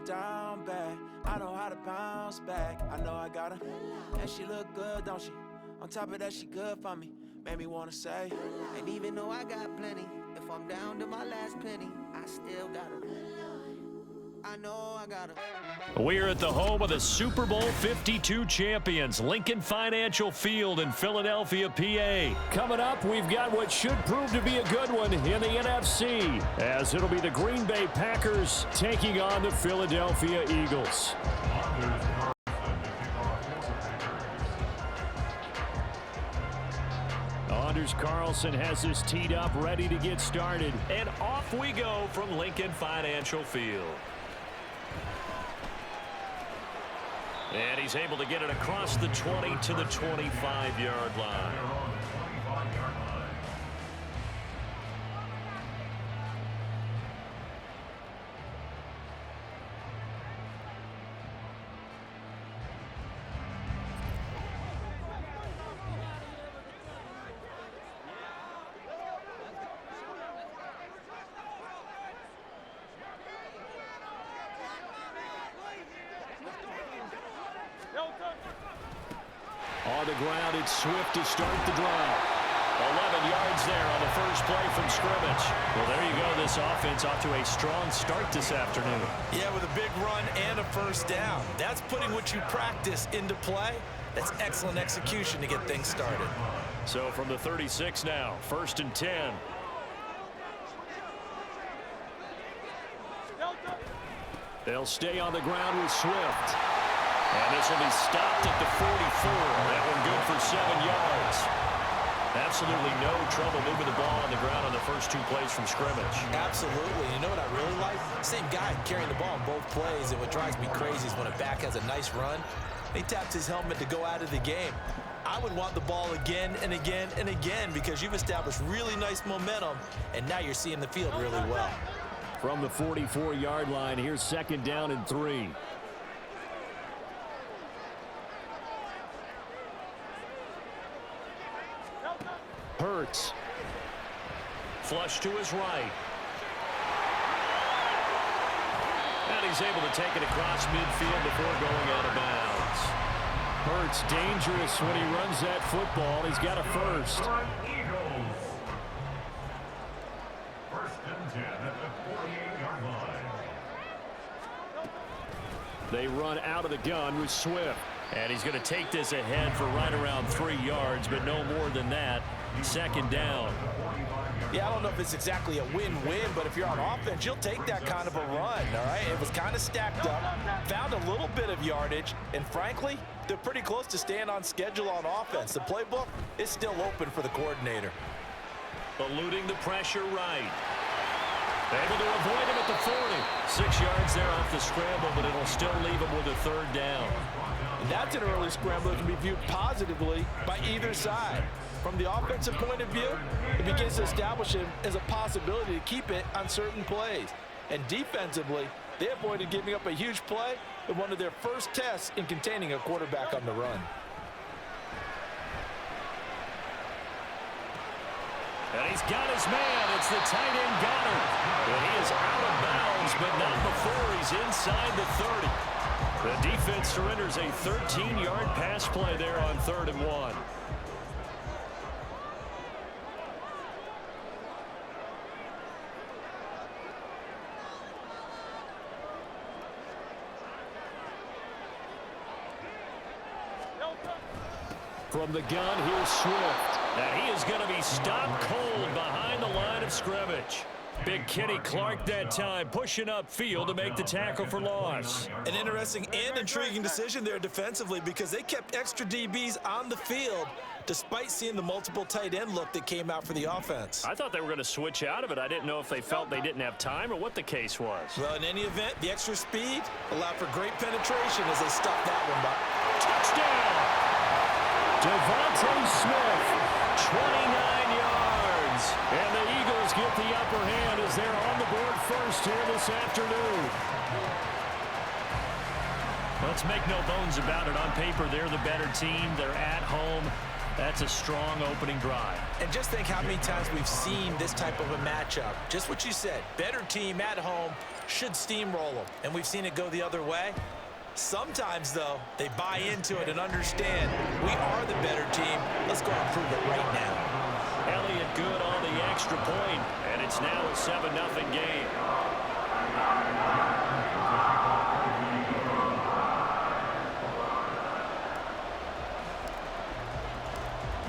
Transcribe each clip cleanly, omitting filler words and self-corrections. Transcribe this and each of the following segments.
down bad. I know how to bounce back. I know I got her. And she look good, don't she? On top of that, she good for me. Made me wanna say, and even though I got plenty, if I'm down to my last penny, I still got her. I know I got her. We're at the home of the Super Bowl 52 champions, Lincoln Financial Field in Philadelphia, PA. Coming up, we've got what should prove to be a good one in the NFC, as it'll be the Green Bay Packers taking on the Philadelphia Eagles. Anders Carlson has us teed up, ready to get started. And off we go from Lincoln Financial Field. And he's able to get it across the 20 to the 25-yard line. On the ground, it's Swift to start the drive. 11 yards there on the first play from scrimmage. Well, there you go. This offense off to a strong start this afternoon. Yeah, with a big run and a first down. That's putting what you practice into play. That's excellent execution to get things started. So from the 36 now, 1st and 10. They'll stay on the ground with Swift. And this will be stopped at the 44. That one good for 7 yards. Absolutely no trouble moving the ball on the ground on the first 2 plays from scrimmage. Absolutely. You know what I really like? Same guy carrying the ball in both plays. And what drives me crazy is when a back has a nice run, he taps his helmet to go out of the game. I would want the ball again and again and again because you've established really nice momentum, and now you're seeing the field really well. From the 44-yard line, here's 2nd down and 3. Hurts. Flush to his right. And he's able to take it across midfield before going out of bounds. Hurts dangerous when he runs that football. He's got a first. Eagles. 1st and 10 at the 48-yard line. They run out of the gun with Swift. And he's going to take this ahead for right around 3 yards, but no more than that. 2nd down. Yeah, I don't know if it's exactly a win-win, but if you're on offense, you'll take that kind of a run, all right? It was kind of stacked up, found a little bit of yardage, and frankly, they're pretty close to staying on schedule on offense. The playbook is still open for the coordinator. Eluding the pressure right. Able to avoid him at the 40. 6 yards there off the scramble, but it'll still leave him with a 3rd down. And that's an early scramble that can be viewed positively by either side. From the offensive point of view, it begins to establish him as a possibility to keep it on certain plays. And defensively, they avoided giving up a huge play in one of their first tests in containing a quarterback on the run. And he's got his man. It's the tight end Goddard. And he is out of bounds, but not before he's inside the 30. The defense surrenders a 13-yard pass play there on 3rd and 1. From the gun, here's Swift. And he is going to be stopped cold behind the line of scrimmage. Big Kenny Clark that time pushing upfield to make the tackle for loss. An interesting and intriguing decision there defensively because they kept extra DBs on the field despite seeing the multiple tight end look that came out for the offense. I thought they were going to switch out of it. I didn't know if they felt they didn't have time or what the case was. Well, in any event, the extra speed allowed for great penetration as they stuffed that one by. Touchdown! Devontae Smith, 29 yards. And the Eagles get the upper hand as they're on the board first here this afternoon. Let's make no bones about it. On paper, they're the better team. They're at home. That's a strong opening drive. And just think how many times we've seen this type of a matchup. Just what you said, better team at home should steamroll them. And we've seen it go the other way. Sometimes, though, they buy into it and understand we are the better team. Let's go and prove it right now. Elliott good on the extra point, and it's now a 7-0 game.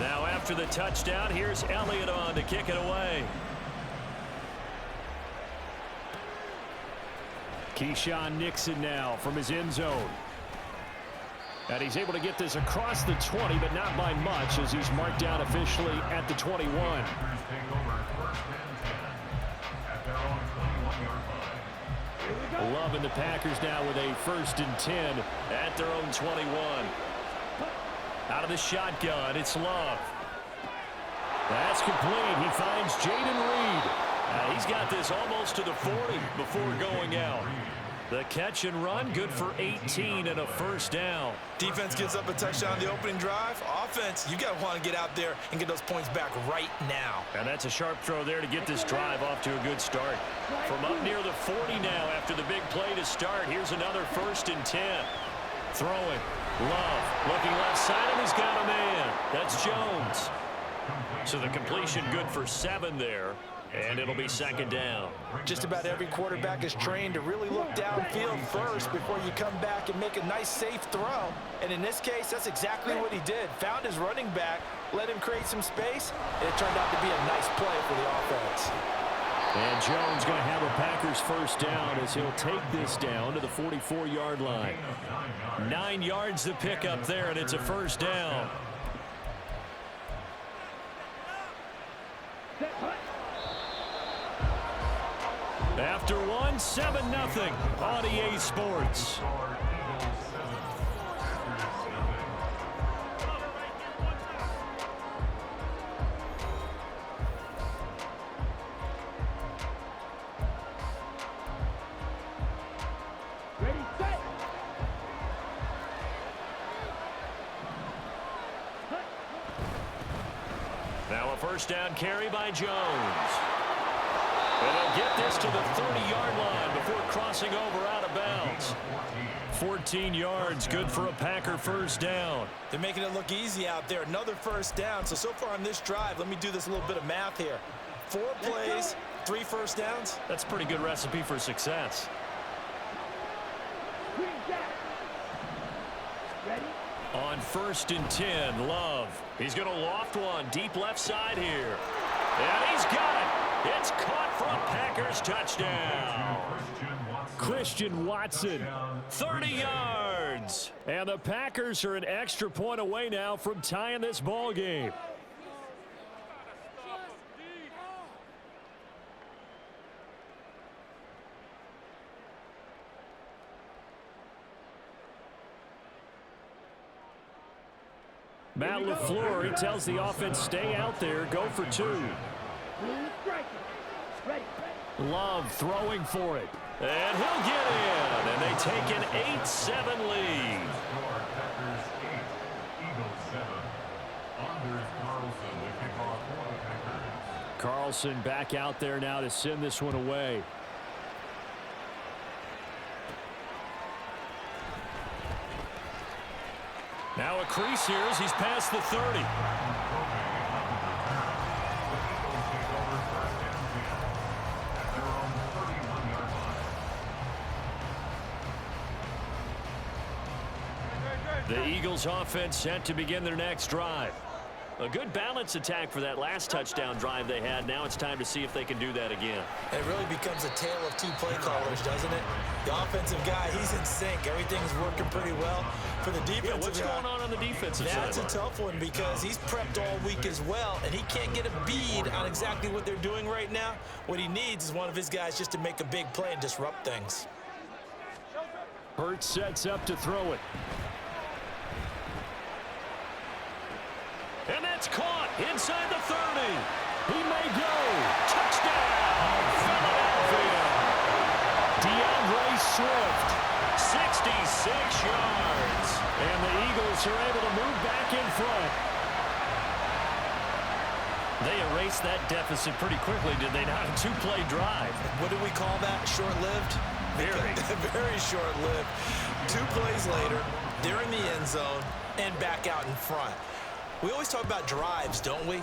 Now after the touchdown, here's Elliott on to kick it away. Keyshawn Nixon now from his end zone. And he's able to get this across the 20, but not by much as he's marked down officially at the 21. Love and the Packers now with a 1st and 10 at their own 21. Out of the shotgun, it's Love. That's complete. He finds Jaden Reed. He's got this almost to the 40 before going out. The catch and run, good for 18 and a 1st down. Defense gives up a touchdown on the opening drive. Offense, you got to want to get out there and get those points back right now. And that's a sharp throw there to get this drive off to a good start. From up near the 40 now after the big play to start, here's another 1st and 10. Throwing. Love looking left side, and he's got a man. That's Jones. So the completion good for 7 there, and it'll be 2nd down. Just about every quarterback is trained to really look downfield first before you come back and make a nice, safe throw. And in this case, that's exactly what he did. Found his running back, let him create some space, and it turned out to be a nice play for the offense. And Jones going to have a Packers 1st down as he'll take this down to the 44-yard line. 9 yards to pick up there, and it's a 1st down. After one, 7-0 on EA Sports. Now a 1st down carry by Jones. And they'll get this to the 30-yard line before crossing over out of bounds. 14 yards, good for a Packer 1st down. They're making it look easy out there. Another 1st down. So far on this drive, let me do this little bit of math here. 4 plays, 3 1st downs. That's a pretty good recipe for success. On 1st and 10, Love. He's going to loft one deep left side here. And he's got it. It's caught for a Packers touchdown. Christian Watson, 30 yards. And the Packers are an extra point away now from tying this ball game. Matt LaFleur, he tells the offense, stay out there, go for 2. Love throwing for it. And he'll get in. And they take an 8-7 lead. Carlson back out there now to send this one away. Now a crease here as he's past the 30. The Eagles offense set to begin their next drive. A good balance attack for that last touchdown drive they had. Now it's time to see if they can do that again. It really becomes a tale of 2 play callers, doesn't it? The offensive guy, he's in sync. Everything's working pretty well. For the defensive guy, what's going on the defensive side? That's a tough one because he's prepped all week as well, and he can't get a bead on exactly what they're doing right now. What he needs is one of his guys just to make a big play and disrupt things. Hurts sets up to throw it. And that's caught inside the 30. He may go. Touchdown, Philadelphia. DeAndre Swift, 66 yards. And the Eagles are able to move back in front. They erased that deficit pretty quickly, did they not? A two-play drive. What do we call that? Short-lived? Very. Very short-lived. 2 plays later, they're in the end zone and back out in front. We always talk about drives, don't we?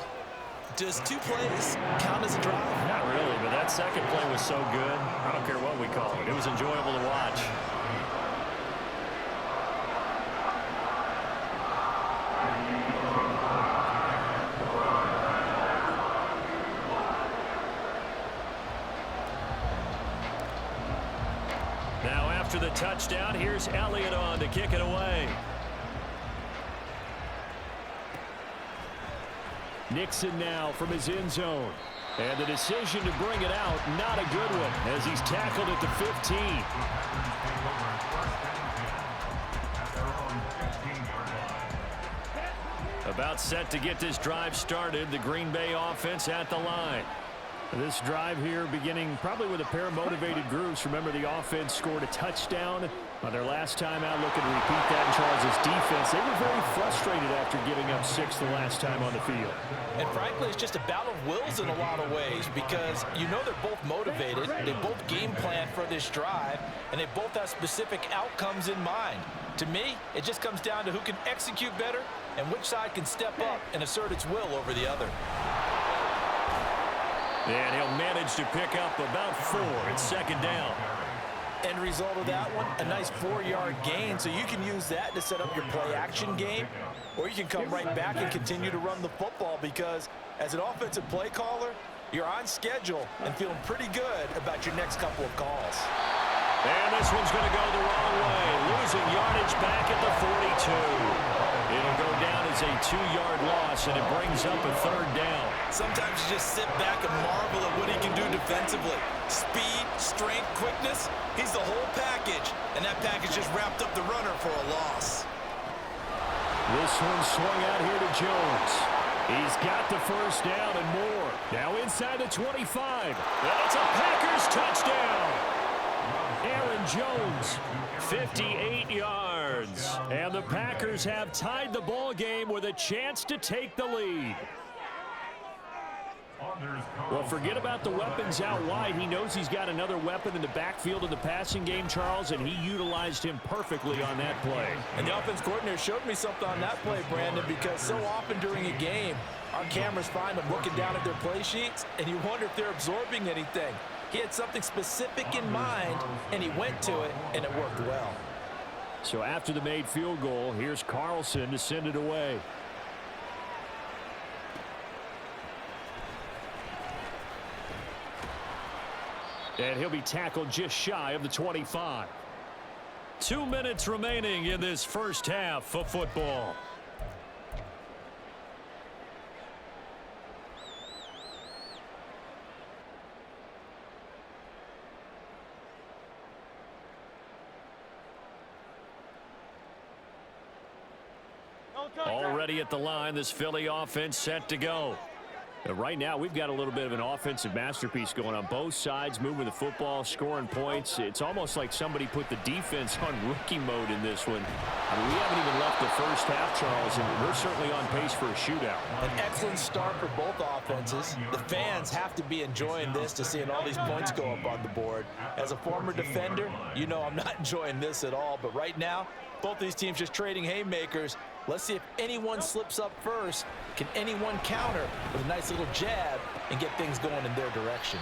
Does 2 plays count as a drive? Not really, but that second play was so good. I don't care what we call it. It was enjoyable to watch. Now after the touchdown, here's Elliott on to kick it away. Nixon now from his end zone. And the decision to bring it out, not a good one, as he's tackled at the 15. About set to get this drive started, the Green Bay offense at the line. This drive here beginning probably with a pair of motivated groups. Remember, the offense scored a touchdown on their last time out, looking to repeat that in Charles' defense. They were very frustrated after giving up 6 the last time on the field. And frankly, it's just a battle of wills in a lot of ways, because you know they're both motivated, they both game plan for this drive, and they both have specific outcomes in mind. To me, it just comes down to who can execute better and which side can step up and assert its will over the other. And he'll manage to pick up about 4. It's second down. End result of that one, a nice 4-yard gain, so you can use that to set up your play-action game, or you can come right back and continue to run the football, because as an offensive play caller, you're on schedule and feeling pretty good about your next couple of calls. And this one's going to go the wrong way, losing yardage back at the 42. It'll go down as a 2-yard loss, and it brings up a third down. Sometimes you just sit back and marvel at what he can do defensively. Speed, strength, quickness, he's the whole package, and that package just wrapped up the runner for a loss. This one swung out here to Jones. He's got the first down and more. Now inside the 25. And it's a Packers touchdown. Aaron Jones, 58 yards. And the Packers have tied the ball game with a chance to take the lead. Well, forget about the weapons out wide. He knows he's got another weapon in the backfield of the passing game, Charles, and he utilized him perfectly on that play. And the offense coordinator showed me something on that play, Brandon, because so often during a game, our cameras find them looking down at their play sheets, and you wonder if they're absorbing anything. He had something specific in mind, and he went to it, and it worked well. So after the made field goal, here's Carlson to send it away. And he'll be tackled just shy of the 25. 2 minutes remaining in this first half of football. Already at the line, this Philly offense set to go. Right now, we've got a little bit of an offensive masterpiece going on both sides, moving the football, scoring points. It's almost like somebody put the defense on rookie mode in this one. I mean, we haven't even left the first half, Charles, and we're certainly on pace for a shootout. An excellent start for both offenses. The fans have to be enjoying this to seeing all these points go up on the board. As a former defender, you know I'm not enjoying this at all, but right now, both these teams just trading haymakers. Let's see if anyone slips up first. Can anyone counter with a nice little jab and get things going in their direction?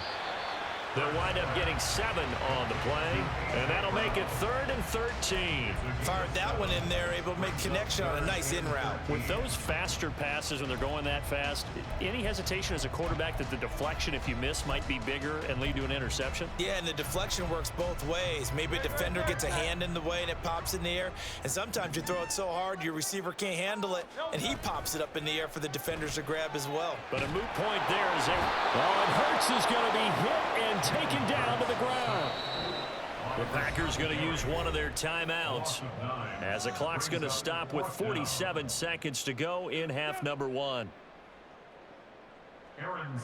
They'll wind up getting 7 on the play, and that'll make it 3rd and 13. Fired that one in there, able to make connection on a nice in route. With those faster passes when they're going that fast, any hesitation as a quarterback that the deflection, if you miss, might be bigger and lead to an interception? Yeah, and the deflection works both ways. Maybe a defender gets a hand in the way and it pops in the air, and sometimes you throw it so hard your receiver can't handle it, and he pops it up in the air for the defenders to grab as well. But a moot point there is and Hurts is going to be hit and taken down to the ground. The Packers going to use one of their timeouts as the clock's going to stop with 47 seconds to go in half number 1.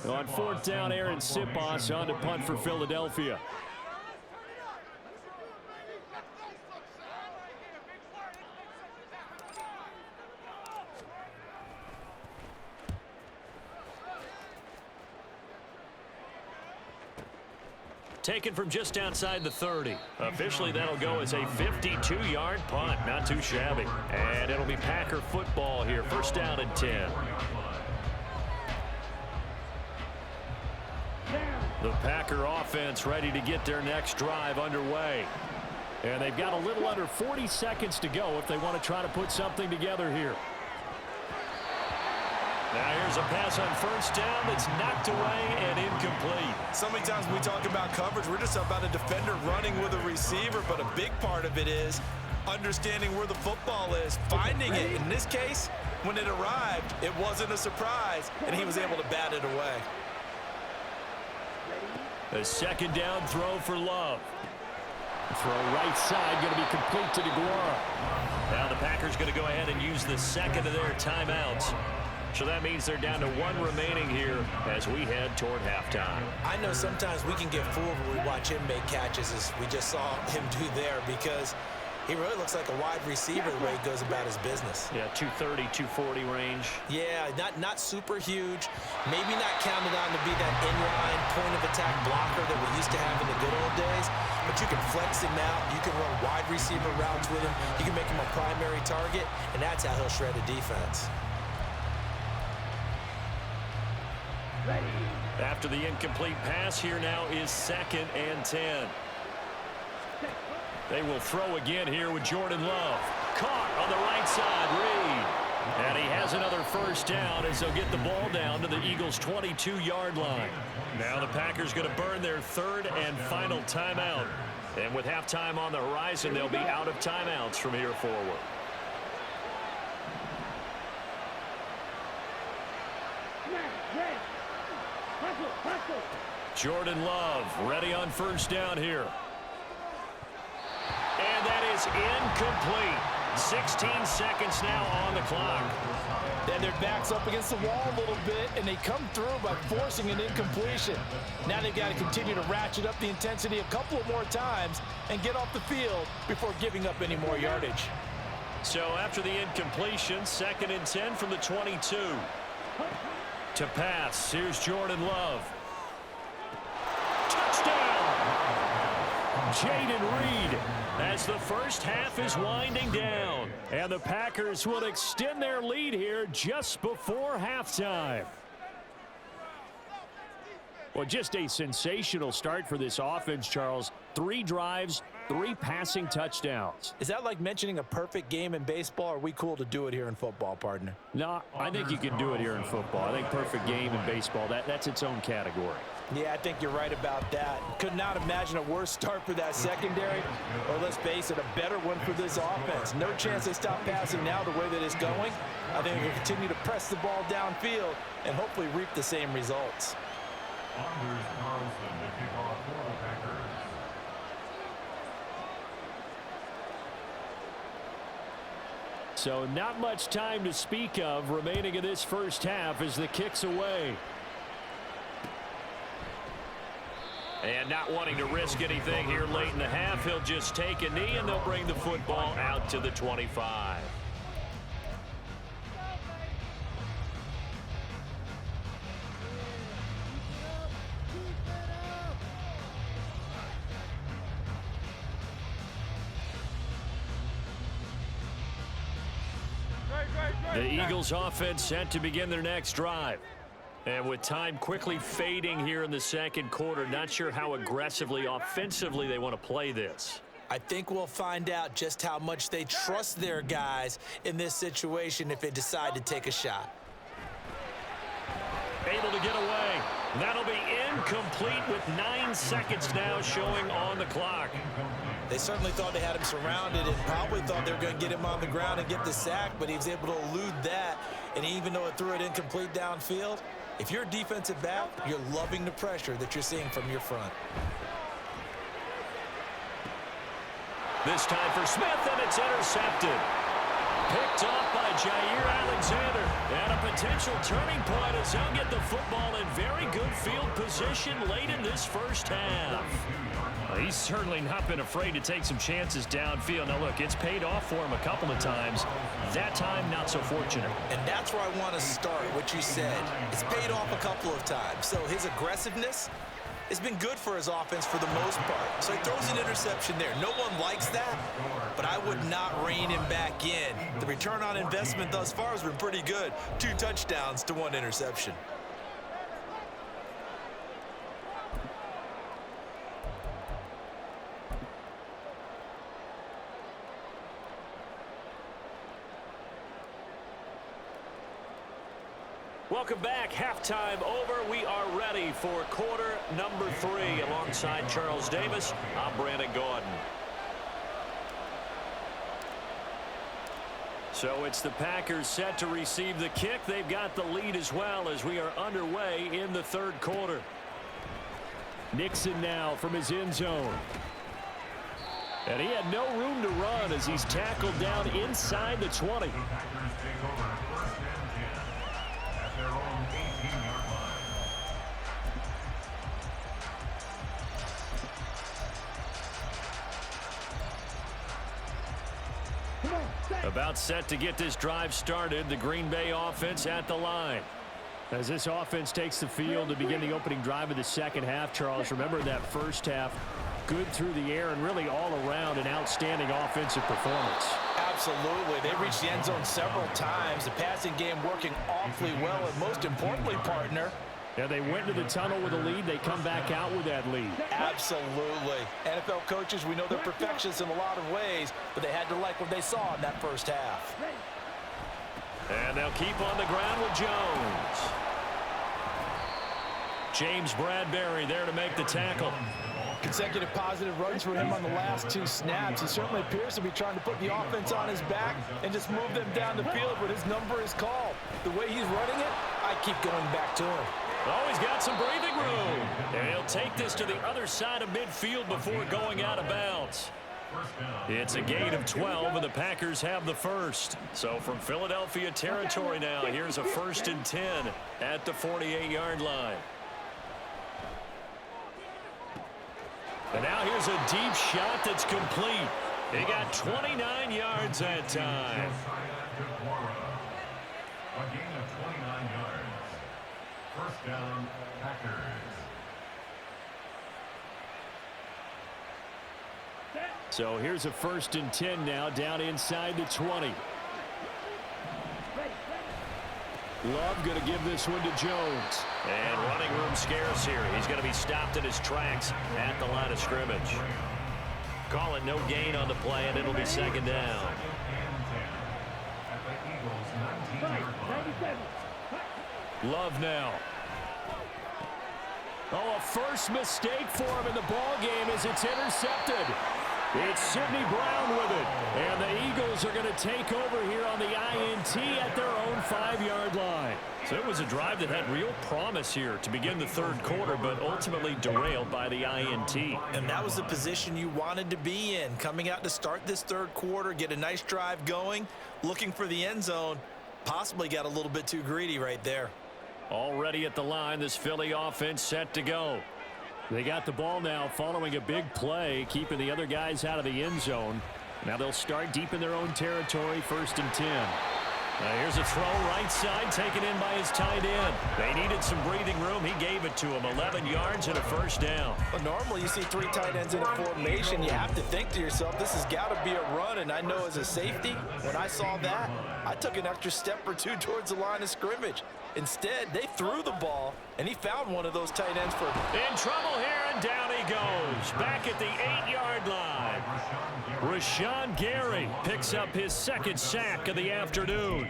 On 4th down, Aaron Sipos on to punt for Philadelphia. Taken from just outside the 30. Officially, that'll go as a 52-yard punt. Not too shabby. And it'll be Packer football here. First down and 10. The Packer offense ready to get their next drive underway. And they've got a little under 40 seconds to go if they want to try to put something together here. Now here's a pass on first down that's knocked away and incomplete. So many times when we talk about coverage, we're just about a defender running with a receiver, but a big part of it is understanding where the football is, finding it. In this case, when it arrived, it wasn't a surprise, and he was able to bat it away. A second down throw for Love. Throw right side, going to be complete to DeGuara. Now the Packers going to go ahead and use the second of their timeouts. So that means they're down to one remaining here as we head toward halftime. I know sometimes we can get fooled when we watch him make catches, as we just saw him do there, because he really looks like a wide receiver the way he goes about his business. Yeah, 230, 240 range. Yeah, not super huge. Maybe not counted on to be that inline point-of-attack blocker that we used to have in the good old days, but you can flex him out. You can run wide receiver routes with him. You can make him a primary target, and that's how he'll shred a defense. After the incomplete pass, here now is 2nd and 10. They will throw again here with Jordan Love. Caught on the right side, Reed. And he has another first down as they'll get the ball down to the Eagles' 22-yard line. Now the Packers going to burn their third and final timeout. And with halftime on the horizon, they'll be out of timeouts from here forward. Jordan Love ready on first down here. And that is incomplete. 16 seconds now on the clock. Then their back's up against the wall a little bit, and they come through by forcing an incompletion. Now they've got to continue to ratchet up the intensity a couple of more times and get off the field before giving up any more yardage. So after the incompletion, 2nd and 10 from the 22. To pass, here's Jordan Love. Touchdown! Jaden Reed, as the first half is winding down. And the Packers will extend their lead here just before halftime. Well, just a sensational start for this offense, Charles. 3 drives, 3 passing touchdowns. Is that like mentioning a perfect game in baseball, or are we cool to do it here in football, partner? No, I think you can do it here in football. I think perfect game in baseball, that's its own category. Yeah, I think you're right about that. Could not imagine a worse start for that secondary, or let's face it, a better one for this offense. No chance they stop passing now the way that it's going. I think we'll continue to press the ball downfield and hopefully reap the same results. Anders Carlson to kick off for the Packers. So not much time to speak of remaining in this first half as the kick's away. And not wanting to risk anything here late in the half, he'll just take a knee and they'll bring the football out to the 25. The Eagles offense set to begin their next drive. And with time quickly fading here in the second quarter, not sure how aggressively, offensively they want to play this. I think we'll find out just how much they trust their guys in this situation if they decide to take a shot. Able to get away. That'll be incomplete with 9 seconds now showing on the clock. They certainly thought they had him surrounded and probably thought they were going to get him on the ground and get the sack, but he was able to elude that. And even though it threw it incomplete downfield, if you're a defensive back, you're loving the pressure that you're seeing from your front. This time for Smith, and it's intercepted. Picked off by Jair Alexander. And a potential turning point as he'll get the football in very good field position late in this first half. He's certainly not been afraid to take some chances downfield. Now, look, it's paid off for him a couple of times. That time, not so fortunate. And that's where I want to start, what you said. It's paid off a couple of times. So his aggressiveness, It's been good for his offense for the most part. So he throws an interception there. No one likes that, but I would not rein him back in. The return on investment thus far has been pretty good. 2 touchdowns to 1 interception. Welcome back. Halftime over. We are ready for quarter number 3. Alongside Charles Davis, I'm Brandon Gordon. So it's the Packers set to receive the kick. They've got the lead as well as we are underway in the third quarter. Nixon now from his end zone. And he had no room to run as he's tackled down inside the 20. About set to get this drive started. The Green Bay offense at the line. As this offense takes the field to begin the opening drive of the second half, Charles, remember that first half, good through the air and really all around an outstanding offensive performance. Absolutely. They reached the end zone several times. The passing game working awfully well, and most importantly, partner, yeah, they went to the tunnel with a lead. They come back out with that lead. Absolutely. NFL coaches, we know they're perfectionists in a lot of ways, but they had to like what they saw in that first half. And they'll keep on the ground with Jones. James Bradbury there to make the tackle. Consecutive positive runs for him on the last 2 snaps. He certainly appears to be trying to put the offense on his back and just move them down the field, but his number is called. The way he's running it, I keep going back to him. Oh, he's got some breathing room. And he'll take this to the other side of midfield before going out of bounds. It's a gain of 12, and the Packers have the first. So from Philadelphia territory now, here's a 1st and 10 at the 48-yard line. And now here's a deep shot that's complete. He got 29 yards that time. A gain of 29 yards. First down, Packers. So here's a 1st and 10 now down inside the 20. Love going to give this one to Jones. And running room scarce here. He's going to be stopped in his tracks at the line of scrimmage. Call it no gain on the play, and it'll be 2nd down. Love now. Oh, a first mistake for him in the ball game as it's intercepted. It's Sidney Brown with it. And the Eagles are going to take over here on the INT at their own 5-yard line. So it was a drive that had real promise here to begin the third quarter, but ultimately derailed by the INT. And that was the position you wanted to be in. Coming out to start this third quarter, get a nice drive going, looking for the end zone. Possibly got a little bit too greedy right there. Already at the line, this Philly offense set to go. They got the ball now following a big play, keeping the other guys out of the end zone. Now they'll start deep in their own territory, 1st and 10. Now here's a throw right side, taken in by his tight end. They needed some breathing room. He gave it to him. 11 yards and a 1st down. Well, normally you see 3 tight ends in a formation. You have to think to yourself, this has got to be a run. And I know as a safety, when I saw that, I took an extra step or 2 towards the line of scrimmage. Instead, they threw the ball, and he found one of those tight ends for... In trouble here, and down he goes. Back at the 8-yard line. Rashawn Gary picks up his 2nd sack of the afternoon.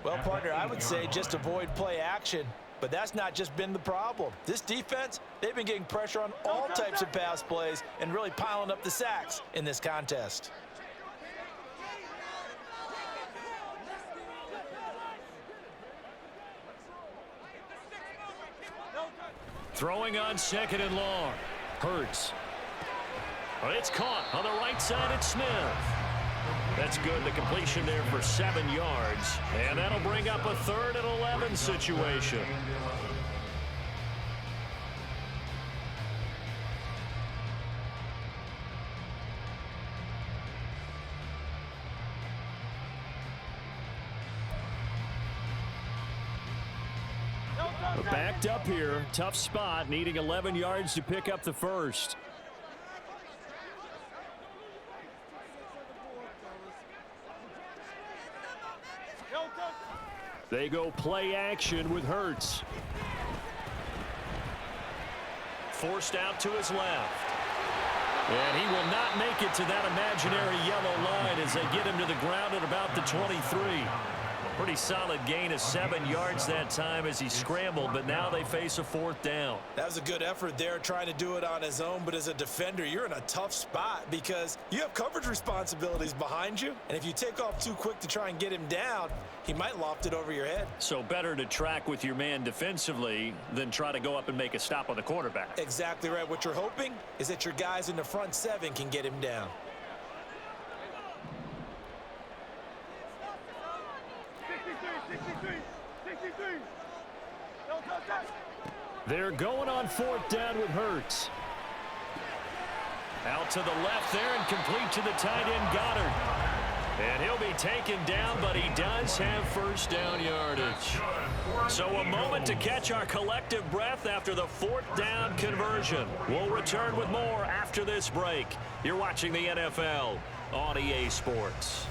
Well, partner, I would say just avoid play action, but that's not just been the problem. This defense, they've been getting pressure on all types of pass plays and really piling up the sacks in this contest. Throwing on 2nd and long. Hurts. Well, it's caught on the right side at Smith. That's good. The completion there for 7 yards. And that'll bring up a 3rd and 11 situation. Backed up here. Tough spot. Needing 11 yards to pick up the first. They go play action with Hurts. Forced out to his left. And he will not make it to that imaginary yellow line as they get him to the ground at about the 23. Pretty solid gain of 7 yards that time as he scrambled, but now they face a 4th down. That was a good effort there, trying to do it on his own, but as a defender, you're in a tough spot because you have coverage responsibilities behind you, and if you take off too quick to try and get him down, he might loft it over your head. So better to track with your man defensively than try to go up and make a stop on the quarterback. Exactly right. What you're hoping is that your guys in the front 7 can get him down. They're going on 4th down with Hurts. Out to the left there and complete to the tight end Goddard. And he'll be taken down, but he does have first down yardage. So a moment to catch our collective breath after the 4th down conversion. We'll return with more after this break. You're watching the NFL on EA Sports.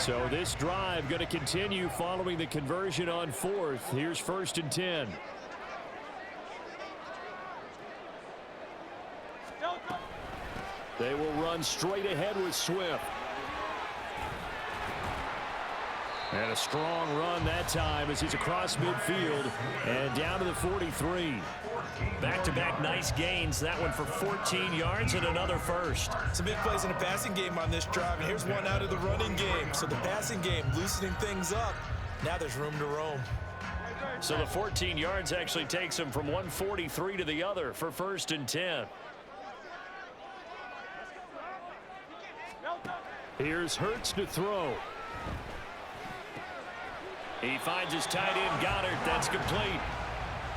So this drive going to continue following the conversion on 4th. Here's 1st and 10. They will run straight ahead with Swift. And a strong run that time as he's across midfield and down to the 43. Back-to-back nice gains. That one for 14 yards and another first. Some big plays in the passing game on this drive, and here's one out of the running game. So the passing game loosening things up. Now there's room to roam. So the 14 yards actually takes him from 143 to the other for 1st and 10. Here's Hurts to throw. He finds his tight end Goddard. That's complete.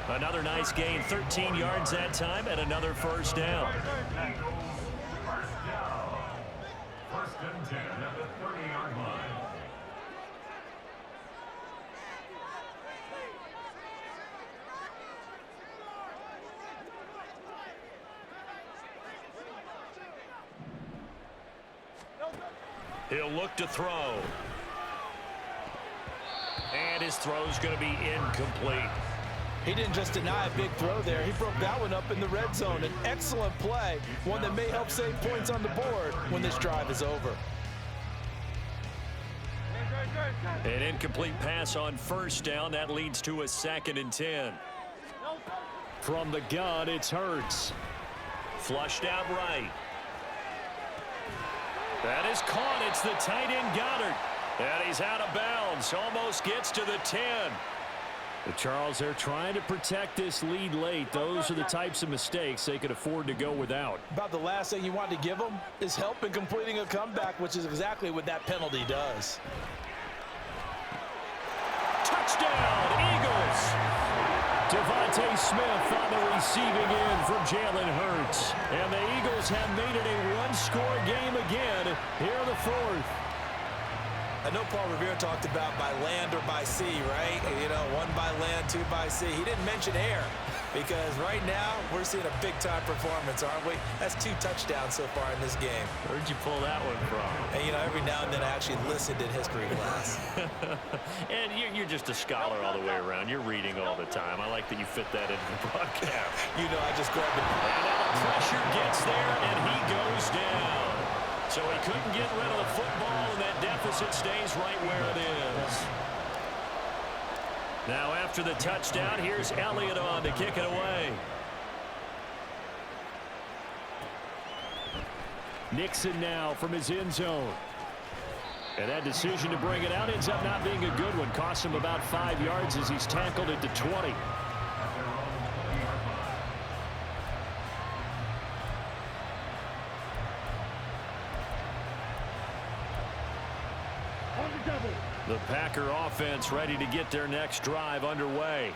Another nice gain, 13 yards that time, and another first down. First and 10 at the 30-yard line. He'll look to throw. And his throw's going to be incomplete. He didn't just deny a big throw there. He broke that one up in the red zone. An excellent play, one that may help save points on the board when this drive is over. An incomplete pass on first down. That leads to a 2nd and 10. From the gun, it's Hurts. Flushed out right. That is caught. It's the tight end Goddard. And he's out of bounds. Almost gets to the 10. Charles, they're trying to protect this lead late. Those are the types of mistakes they could afford to go without. About the last thing you want to give them is help in completing a comeback, which is exactly what that penalty does. Touchdown, Eagles! Devontae Smith on the receiving end from Jalen Hurts. And the Eagles have made it a one-score game again here in the 4th. I know Paul Revere talked about by land or by sea, right? You know, 1 by land, 2 by sea. He didn't mention air because right now we're seeing a big-time performance, aren't we? That's 2 touchdowns so far in this game. Where'd you pull that one from? And, you know, every now and then I actually listened in history class. And you're just a scholar all the way around. You're reading all the time. I like that you fit that into the broadcast. You know, I just grabbed it. And now the pressure gets there, and he goes down. So he couldn't get rid of the football, and that deficit stays right where it is. Now after the touchdown, here's Elliott on to kick it away. Nixon now from his end zone. And that decision to bring it out ends up not being a good one. Costs him about 5 yards as he's tackled at the 20. The Packer offense ready to get their next drive underway.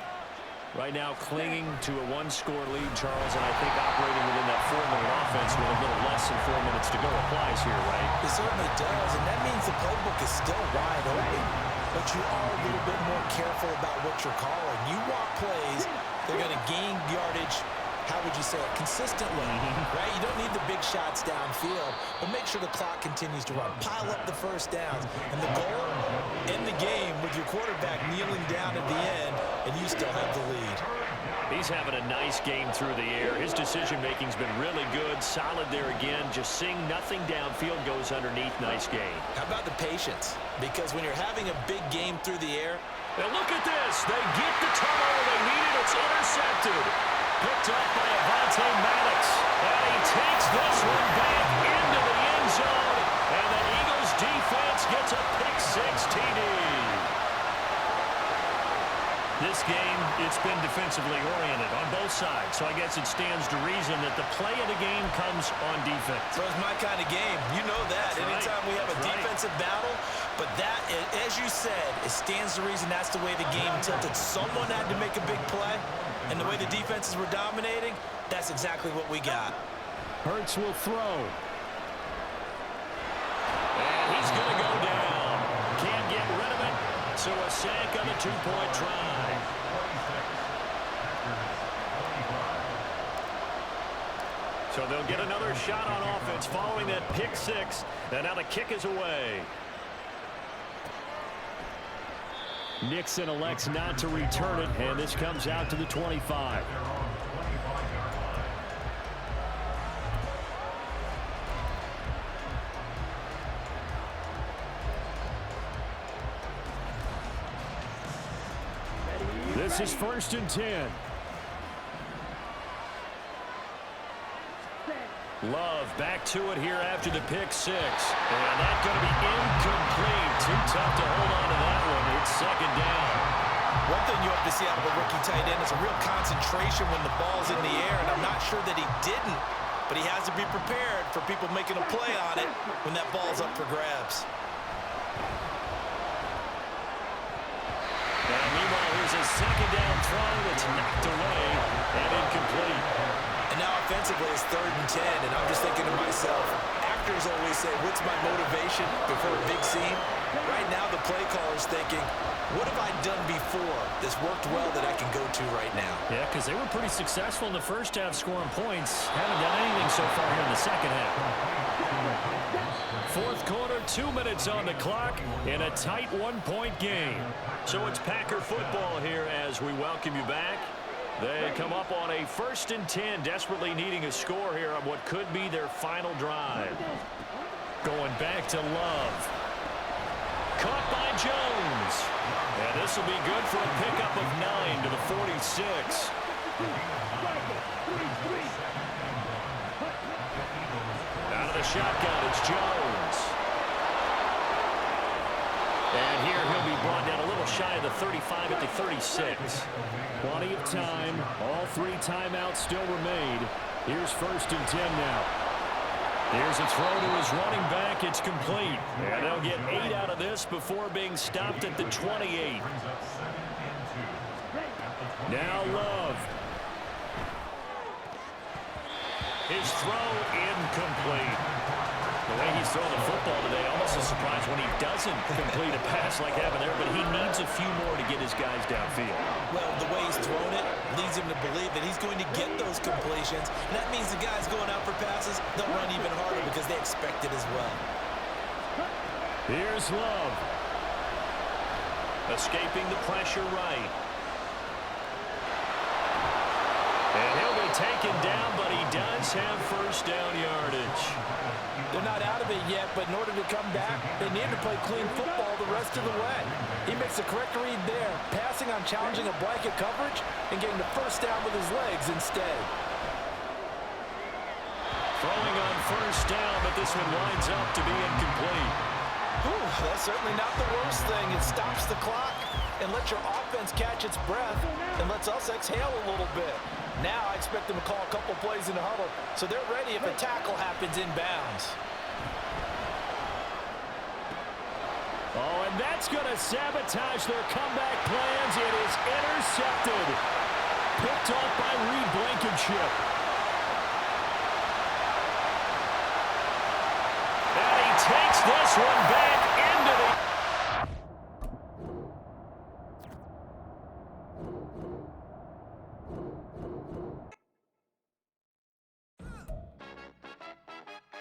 Right now clinging to a one-score lead, Charles, and I think operating within that 4-minute offense with a little less than 4 minutes to go applies here, right? It certainly does, and that means the playbook is still wide open. But you are a little bit more careful about what you're calling. You want plays that are going to gain yardage, how would you say it, consistently, right? You don't need the big shots downfield, but make sure the clock continues to run. Pile up the first downs. And the goal, end the game with your quarterback kneeling down at the end, and you still have the lead. He's having a nice game through the air. His decision-making's been really good, solid there again. Just seeing nothing downfield goes underneath. Nice game. How about the patience? Because when you're having a big game through the air. And look at this. They get the turnover they needed. It's intercepted. Picked up by Avante Maddox. And he takes this one back into the end zone. And the Eagles defense gets a pick-six TD. This game, it's been defensively oriented on both sides, so I guess it stands to reason that the play of the game comes on defense. So it's my kind of game. You know that. Anytime we have a defensive battle, but that, as you said, it stands to reason that's the way the game tilted. Someone had to make a big play, and the way the defenses were dominating, that's exactly what we got. Hurts will throw. And he's going to go down. Can't get rid of it. So a sack on a two-point try. So they'll get another shot on offense following that pick six. And now the kick is away. Nixon elects not to return it, and this comes out to the 25. This is 1st and 10. Love back to it here after the pick six. And that's going to be incomplete. Too tough to hold on to that one. It's 2nd down. One thing you have to see out of a rookie tight end is a real concentration when the ball's in the air, and I'm not sure that he didn't, but he has to be prepared for people making a play on it when that ball's up for grabs. And meanwhile, here's a 2nd down throw that's knocked away and incomplete. And now offensively it's 3rd and 10, and I'm just thinking to myself, actors always say, what's my motivation before a big scene? Right now the play caller's thinking, what have I done before that's worked well that I can go to right now? Yeah, because they were pretty successful in the first half scoring points. Haven't done anything so far here in the second half. 4th quarter, 2 minutes on the clock in a tight 1-point game. So it's Packer football here as we welcome you back. They come up on a 1st and 10, desperately needing a score here on what could be their final drive. Going back to Love. Caught by Jones. And this will be good for a pickup of 9 to the 46. Out of the shotgun, it's Jones. And here he'll be brought down a little shy of the 35 at the 36. Plenty of time. All 3 timeouts still remain. Here's 1st and 10 now. Here's a throw to his running back. It's complete. And they'll get 8 out of this before being stopped at the 28. Now Love. His throw incomplete. The way he's throwing the football today, almost a surprise when he doesn't complete a pass like that there, but he needs a few more to get his guys downfield. Well, the way he's thrown it leads him to believe that he's going to get those completions. And that means the guys going out for passes, they'll run even harder because they expect it as well. Here's Love. Escaping the pressure right. And he'll be taken down, but he does have 1st down yardage. They're not out of it yet, but in order to come back, they need to play clean football the rest of the way. He makes the correct read there, passing on challenging a blanket coverage and getting the 1st down with his legs instead. Throwing on 1st down, but this one winds up to be incomplete. Whew, that's certainly not the worst thing. It stops the clock and lets your offense catch its breath and lets us exhale a little bit. Now I expect them to call a couple plays in the huddle, so they're ready if a tackle happens inbounds. Oh, and that's going to sabotage their comeback plans. It is intercepted. picked off by Reed Blankenship. And he takes this one back into the...